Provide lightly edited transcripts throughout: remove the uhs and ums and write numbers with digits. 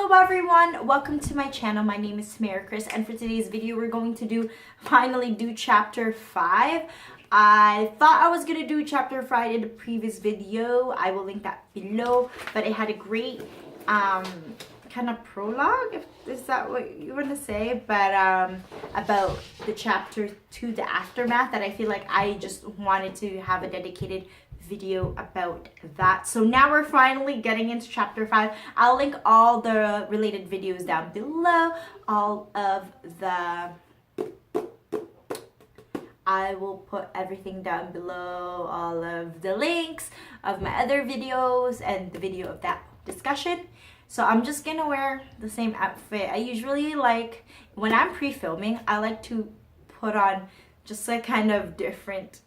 Hello everyone, welcome to my channel. My name is Mary Chris, and for today's video we're going to finally do chapter 5. I thought I was going to do chapter 5 in the previous video. I will link that below, but it had a great kind of prologue, if is that what you want to say, but about the chapter 2, the aftermath, that I feel like I just wanted to have a dedicated video about that. So now we're finally getting into chapter 5. I'll link all the related videos down below. I will put everything down below, all of the links of my other videos and the video of that discussion. So I'm just gonna wear the same outfit. I usually like, when I'm pre-filming, I like to put on just a kind of different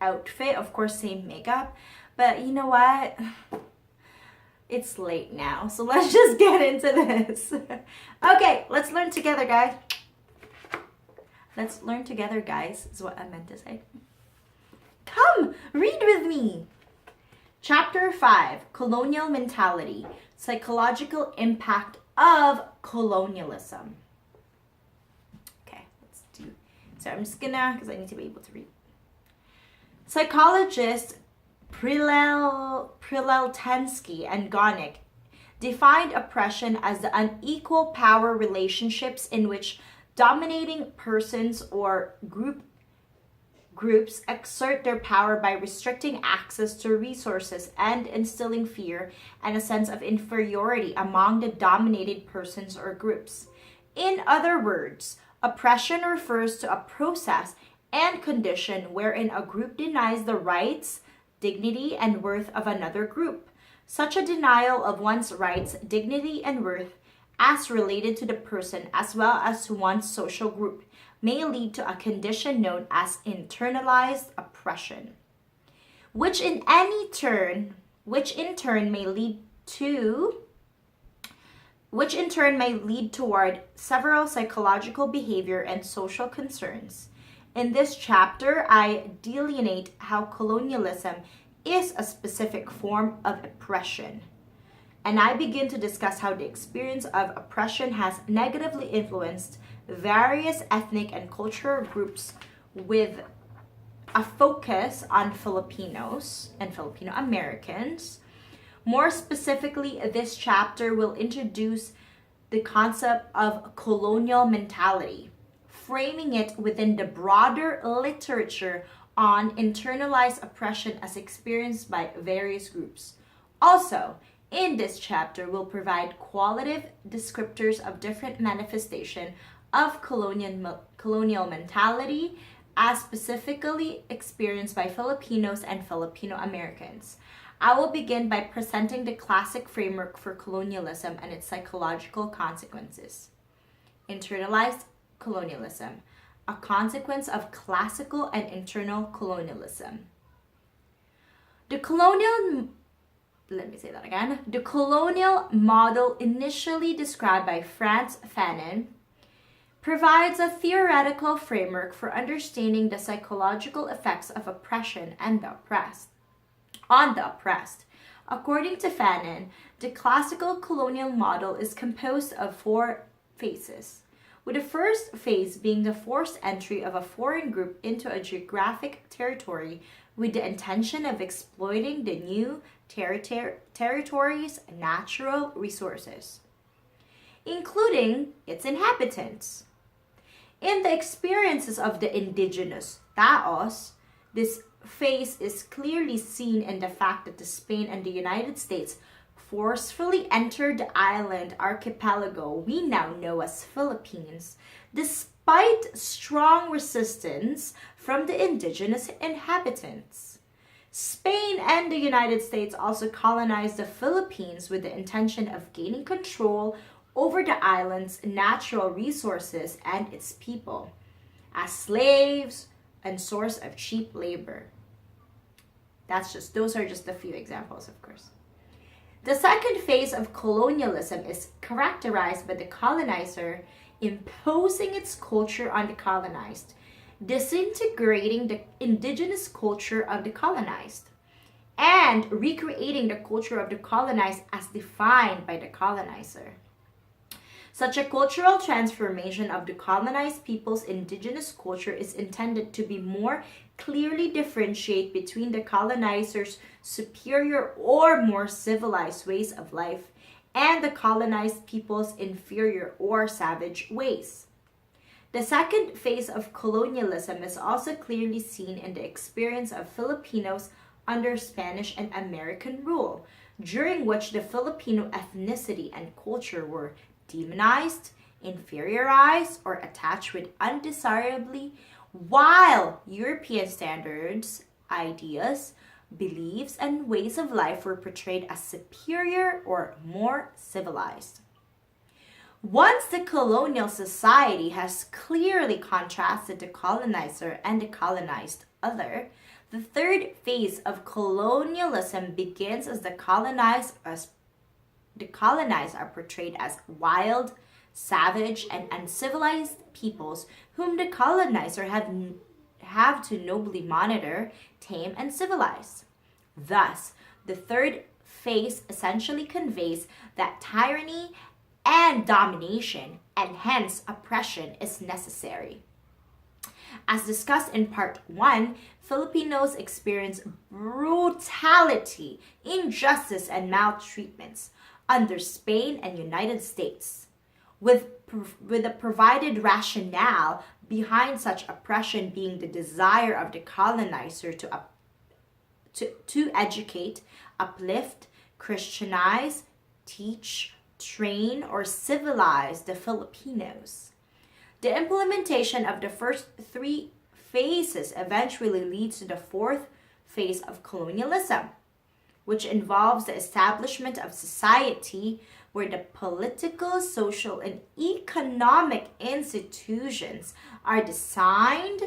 outfit, of course same makeup, but you know what, it's late now, so let's just get into this. Okay, let's learn together, guys. Let's learn together, guys, is what I meant to say. Come, read with me. Chapter 5, Colonial Mentality, Psychological Impact of Colonialism. Okay, let's do, so I'm just gonna, because I need to be able to read. Psychologists Prileltensky and Gonik defined oppression as the unequal power relationships in which dominating persons or groups exert their power by restricting access to resources and instilling fear and a sense of inferiority among the dominated persons or groups. In other words, oppression refers to a process and condition wherein a group denies the rights, dignity, and worth of another group. Such a denial of one's rights, dignity, and worth as related to the person as well as to one's social group may lead to a condition known as internalized oppression, which in turn may lead toward several psychological behavior and social concerns. In this chapter, I delineate how colonialism is a specific form of oppression, and I begin to discuss how the experience of oppression has negatively influenced various ethnic and cultural groups, with a focus on Filipinos and Filipino Americans. More specifically, this chapter will introduce the concept of colonial mentality, framing it within the broader literature on internalized oppression as experienced by various groups. Also, in this chapter, we'll provide qualitative descriptors of different manifestations of colonial mentality as specifically experienced by Filipinos and Filipino Americans. I will begin by presenting the classic framework for colonialism and its psychological consequences. Internalized colonialism, a consequence of classical and internal colonialism. The colonial model, initially described by Frantz Fanon, provides a theoretical framework for understanding the psychological effects of oppression and on the oppressed. According to Fanon, the classical colonial model is composed of 4 phases, with the first phase being the forced entry of a foreign group into a geographic territory with the intention of exploiting the new territory's natural resources, including its inhabitants. In the experiences of the indigenous Taos, this phase is clearly seen in the fact that Spain and the United States forcefully entered the island archipelago we now know as Philippines, despite strong resistance from the indigenous inhabitants. Spain and the United States also colonized the Philippines with the intention of gaining control over the island's natural resources and its people, as slaves and source of cheap labor. Those are just a few examples, of course. The second phase of colonialism is characterized by the colonizer imposing its culture on the colonized, disintegrating the indigenous culture of the colonized, and recreating the culture of the colonized as defined by the colonizer. Such a cultural transformation of the colonized people's indigenous culture is intended to be more clearly differentiate between the colonizers' superior or more civilized ways of life and the colonized people's inferior or savage ways. The second phase of colonialism is also clearly seen in the experience of Filipinos under Spanish and American rule, during which the Filipino ethnicity and culture were demonized, inferiorized, or attached with undesirably, while European standards, ideas, beliefs, and ways of life were portrayed as superior or more civilized. Once the colonial society has clearly contrasted the colonizer and the colonized other, the third phase of colonialism begins as the colonized are portrayed as wild, savage, and uncivilized peoples whom the colonizer have to nobly monitor, tame, and civilize. Thus, the third phase essentially conveys that tyranny and domination, and hence oppression, is necessary. As discussed in part 1, Filipinos experience brutality, injustice, and maltreatments under Spain and United States. With the provided rationale behind such oppression being the desire of the colonizer to educate, uplift, Christianize, teach, train, or civilize the Filipinos. The implementation of the first three phases eventually leads to the fourth phase of colonialism, which involves the establishment of society where the political, social, and economic institutions are designed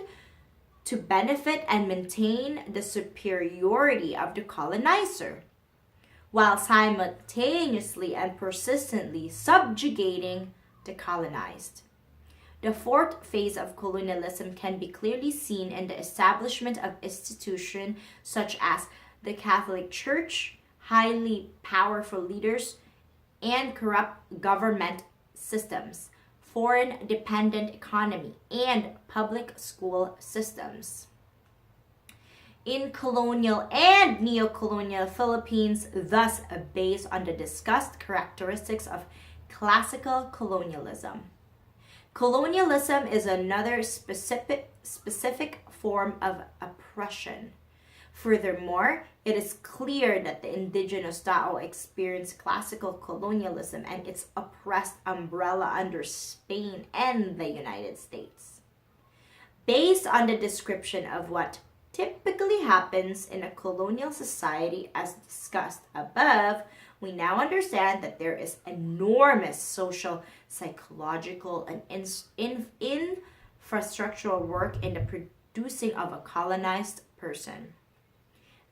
to benefit and maintain the superiority of the colonizer, while simultaneously and persistently subjugating the colonized. The fourth phase of colonialism can be clearly seen in the establishment of institutions such as the Catholic Church, highly powerful leaders, and corrupt government systems, foreign dependent economy, and public school systems. In colonial and neo-colonial Philippines, thus based on the discussed characteristics of classical colonialism. Colonialism is another specific form of oppression. Furthermore, it is clear that the indigenous Tao experienced classical colonialism and its oppressed umbrella under Spain and the United States. Based on the description of what typically happens in a colonial society as discussed above, we now understand that there is enormous social, psychological, and infrastructural work in the producing of a colonized person.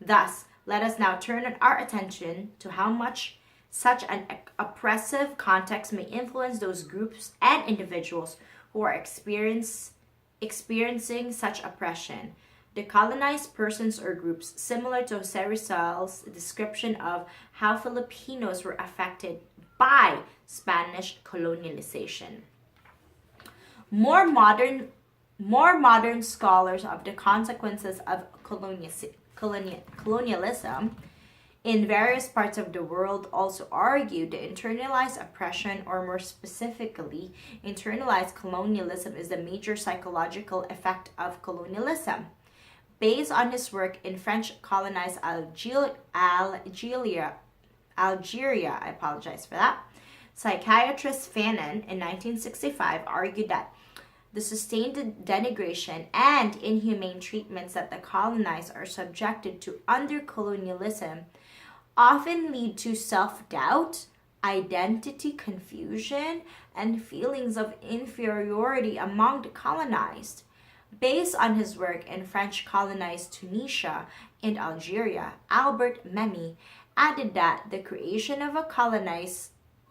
Thus, let us now turn our attention to how much such an oppressive context may influence those groups and individuals who are experiencing such oppression. The colonized persons or groups, similar to Jose Rizal's description of how Filipinos were affected by Spanish colonialization. More modern scholars of the consequences of colonialism in various parts of the world also argue the internalized oppression, or more specifically, internalized colonialism, is the major psychological effect of colonialism. Based on his work in French colonized Algeria, psychiatrist Fanon in 1965 argued that the sustained denigration and inhumane treatments that the colonized are subjected to under colonialism often lead to self-doubt, identity confusion, and feelings of inferiority among the colonized. Based on his work in French colonized Tunisia and Algeria, Albert Memmi added that the creation of a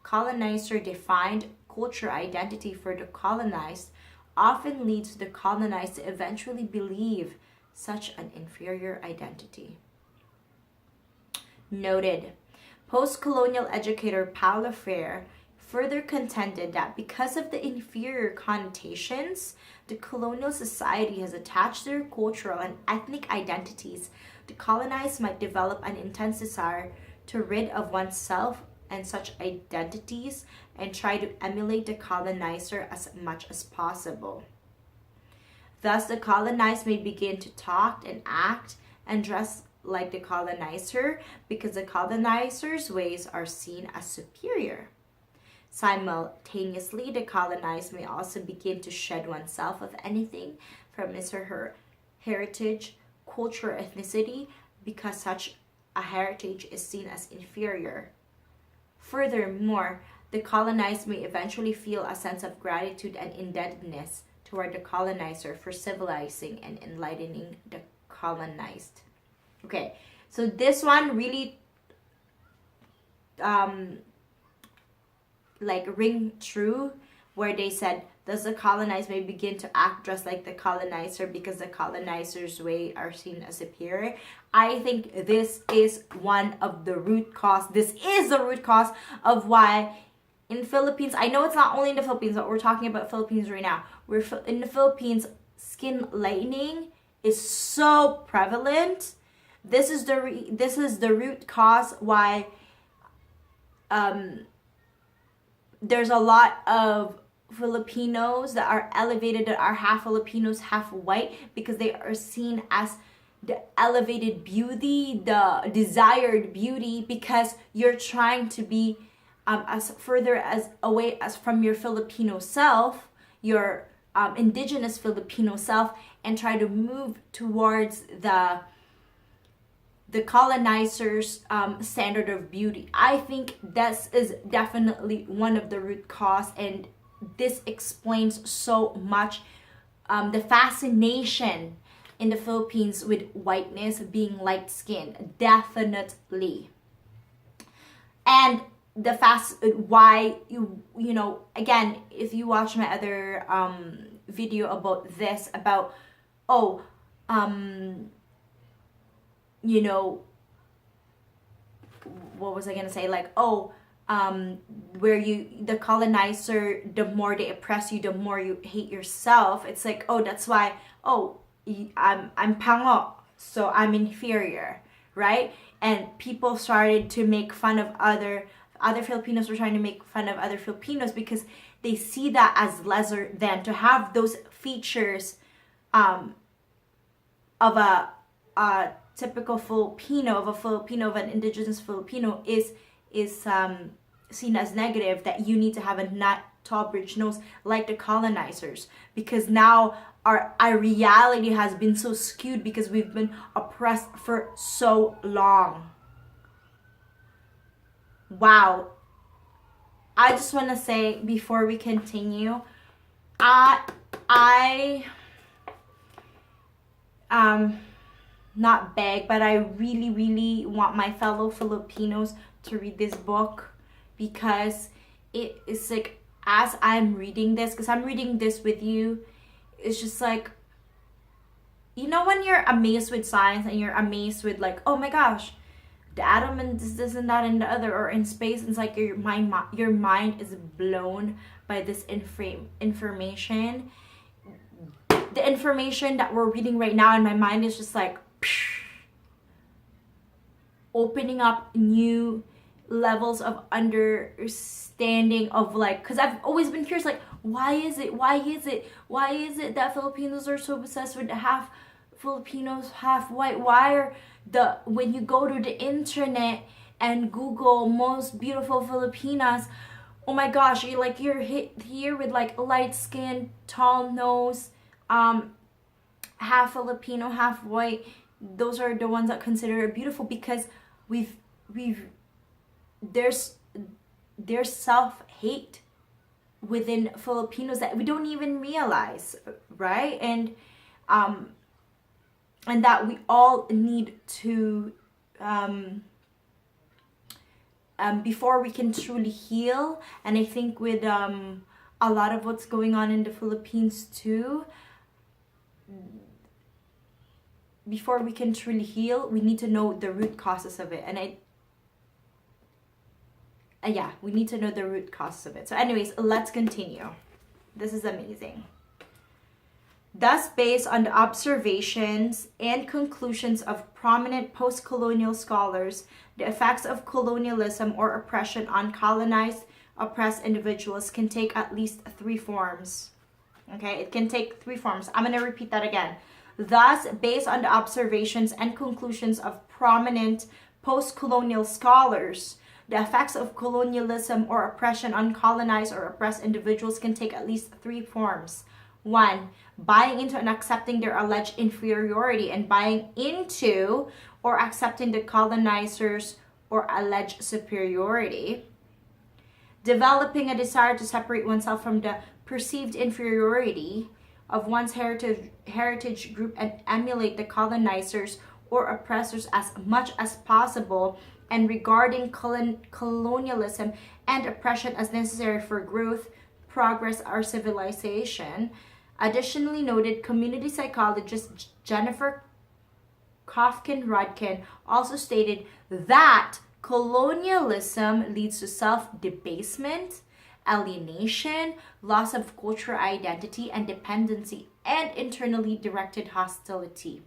colonizer-defined culture identity for the colonized often leads the colonized to eventually believe such an inferior identity. Noted. Post-colonial educator Paulo further contended that because of the inferior connotations the colonial society has attached to their cultural and ethnic identities, the colonized might develop an intense desire to rid of oneself and such identities and try to emulate the colonizer as much as possible. Thus, the colonized may begin to talk and act and dress like the colonizer because the colonizer's ways are seen as superior. Simultaneously, the colonized may also begin to shed oneself of anything from his or her heritage, culture, or ethnicity because such a heritage is seen as inferior. Furthermore, the colonized may eventually feel a sense of gratitude and indebtedness toward the colonizer for civilizing and enlightening the colonized. Okay, so this one really ring true, where they said, thus the colonized may begin to act just like the colonizer because the colonizer's way are seen as superior. I think this is one of the root cause. This is the root cause of why in Philippines, I know it's not only in the Philippines, but we're talking about Philippines right now. In the Philippines, skin lightening is so prevalent. This is the root cause why there's a lot of Filipinos that are elevated, that are half Filipinos, half white, because they are seen as the elevated beauty, the desired beauty, because you're trying to be as further as away as from your Filipino self, your indigenous Filipino self, and try to move towards the colonizer's standard of beauty. I think this is definitely one of the root cause, and this explains so much the fascination in the Philippines with whiteness, being light skinned, definitely. And the why you know, again, if you watch my other video about this, about you know, what was I gonna say, like, where the colonizer, the more they oppress you, the more you hate yourself. It's like, that's why, I'm pango, so I'm inferior, right? And people started to make fun of other Filipinos, were trying to make fun of other Filipinos because they see that as lesser than. To have those features of a typical Filipino, of an indigenous Filipino, is seen as negative, that you need to have a not tall bridge nose like the colonizers, because now our reality has been so skewed because we've been oppressed for so long. Wow. I just want to say before we continue, I not beg, but I really, really want my fellow Filipinos to read this book, because it is like, as I'm reading this, because I'm reading this with you, it's just like, you know, when you're amazed with science and you're amazed with, like, oh my gosh, the atom and this and that and the other, or in space, it's like your mind is blown by this information. The information that we're reading right now in my mind is just like opening up new levels of understanding of, like, because I've always been curious, like, why is it that Filipinos are so obsessed with half Filipinos, half white? Why are when you go to the internet and Google most beautiful Filipinas, oh my gosh, you're hit here with like light skin, tall nose, half Filipino, half white. Those are the ones that consider it beautiful, because there's self-hate within Filipinos that we don't even realize, right? And that we all need to before we can truly heal. And I think with a lot of what's going on in the Philippines too, before we can truly heal, we need to know the root causes of it. And Yeah, we need to know the root causes of it. So anyways, let's continue. This is amazing. Thus, based on the observations and conclusions of prominent post-colonial scholars, the effects of colonialism or oppression on colonized, oppressed individuals can take at least 3 forms. Okay, it can take 3 forms. I'm going to repeat that again. Thus, based on the observations and conclusions of prominent post-colonial scholars, the effects of colonialism or oppression on colonized or oppressed individuals can take at least 3 forms. 1, buying into and accepting their alleged inferiority and buying into or accepting the colonizers' or alleged superiority. Developing a desire to separate oneself from the perceived inferiority of one's heritage group and emulate the colonizers or oppressors as much as possible, and regarding colonialism and oppression as necessary for growth, progress, or civilization. Additionally noted, community psychologist Jennifer Kofkin-Rodkin also stated that colonialism leads to self-debasement, alienation, loss of cultural identity and dependency, and internally directed hostility.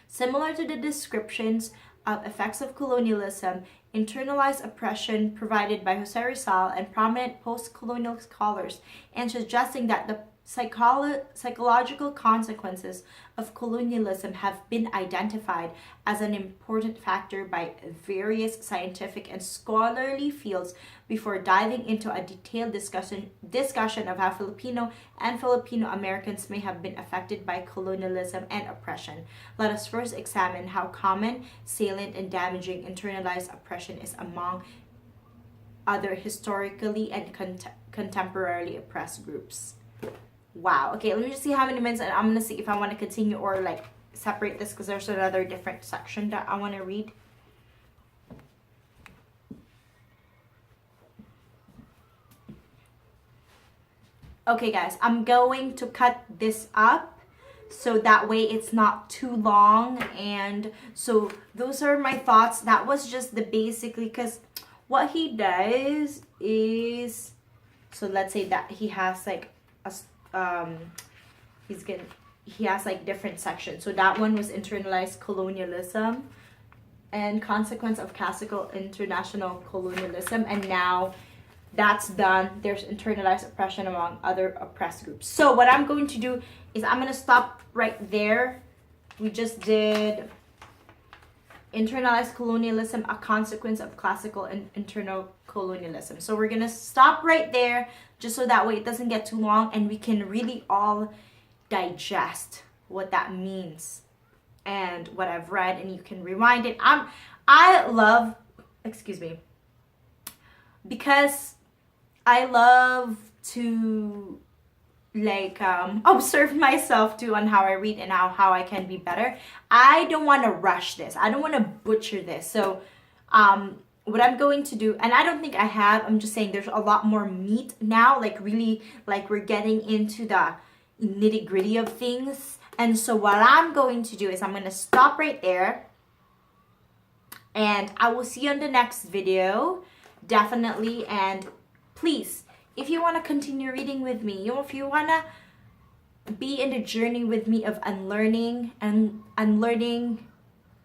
Similar to the descriptions of effects of colonialism, internalized oppression provided by Jose Rizal and prominent post-colonial scholars, and suggesting that the psychological consequences of colonialism have been identified as an important factor by various scientific and scholarly fields before diving into a detailed discussion of how Filipino and Filipino Americans may have been affected by colonialism and oppression. Let us first examine how common, salient, and damaging internalized oppression is among other historically and contemporarily oppressed groups. Wow. Okay, let me just see how many minutes, and I'm gonna see if I want to continue or like separate this because there's another different section that I want to read. Okay, guys, I'm going to cut this up so that way it's not too long. And so those are my thoughts. That was just the basically, because what he does is, so let's say that he has like a he has like different sections. So that one was internalized colonialism and consequence of classical international colonialism, and now that's done. There's internalized oppression among other oppressed groups. So what I'm going to do is I'm going to stop right there. We just did internalized colonialism, a consequence of classical and internal colonialism. So we're going to stop right there just so that way it doesn't get too long and we can really all digest what that means and what I've read, and you can rewind it. I love, because I love to like observe myself too on how I read and how I can be better. I don't want to rush this. I don't want to butcher this. So what I'm going to do, and I don't think I have, I'm just saying there's a lot more meat now, like really, like we're getting into the nitty gritty of things. And so what I'm going to do is I'm going to stop right there, and I will see you on the next video, definitely. And please, if you want to continue reading with me, if you want to be in the journey with me of unlearning and unlearning,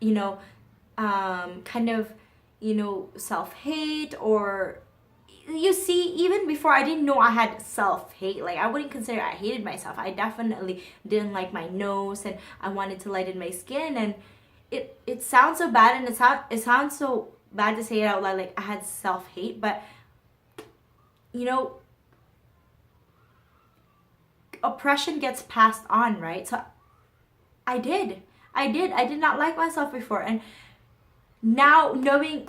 kind of, self-hate, or you see, even before I didn't know I had self-hate. Like, I wouldn't consider I hated myself. I definitely didn't like my nose, and I wanted to lighten my skin, and it sounds so bad, and it sounds so bad to say it out loud, like I had self-hate, but oppression gets passed on, right? So I did not like myself before, and now knowing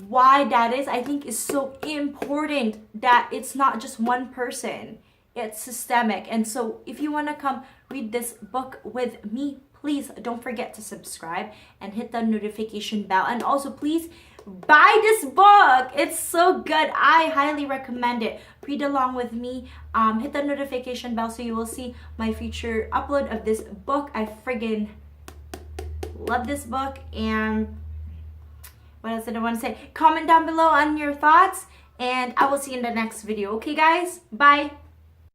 why that is, I think is so important, that it's not just one person, it's systemic. And so if you want to come read this book with me, please don't forget to subscribe and hit the notification bell, and also please buy this book. It's so good. I highly recommend it. Read along with me. Hit the notification bell so you will see my future upload of this book. I friggin' love this book, and what else did I want to say? Comment down below on your thoughts, and I will see you in the next video. Okay, guys? Bye!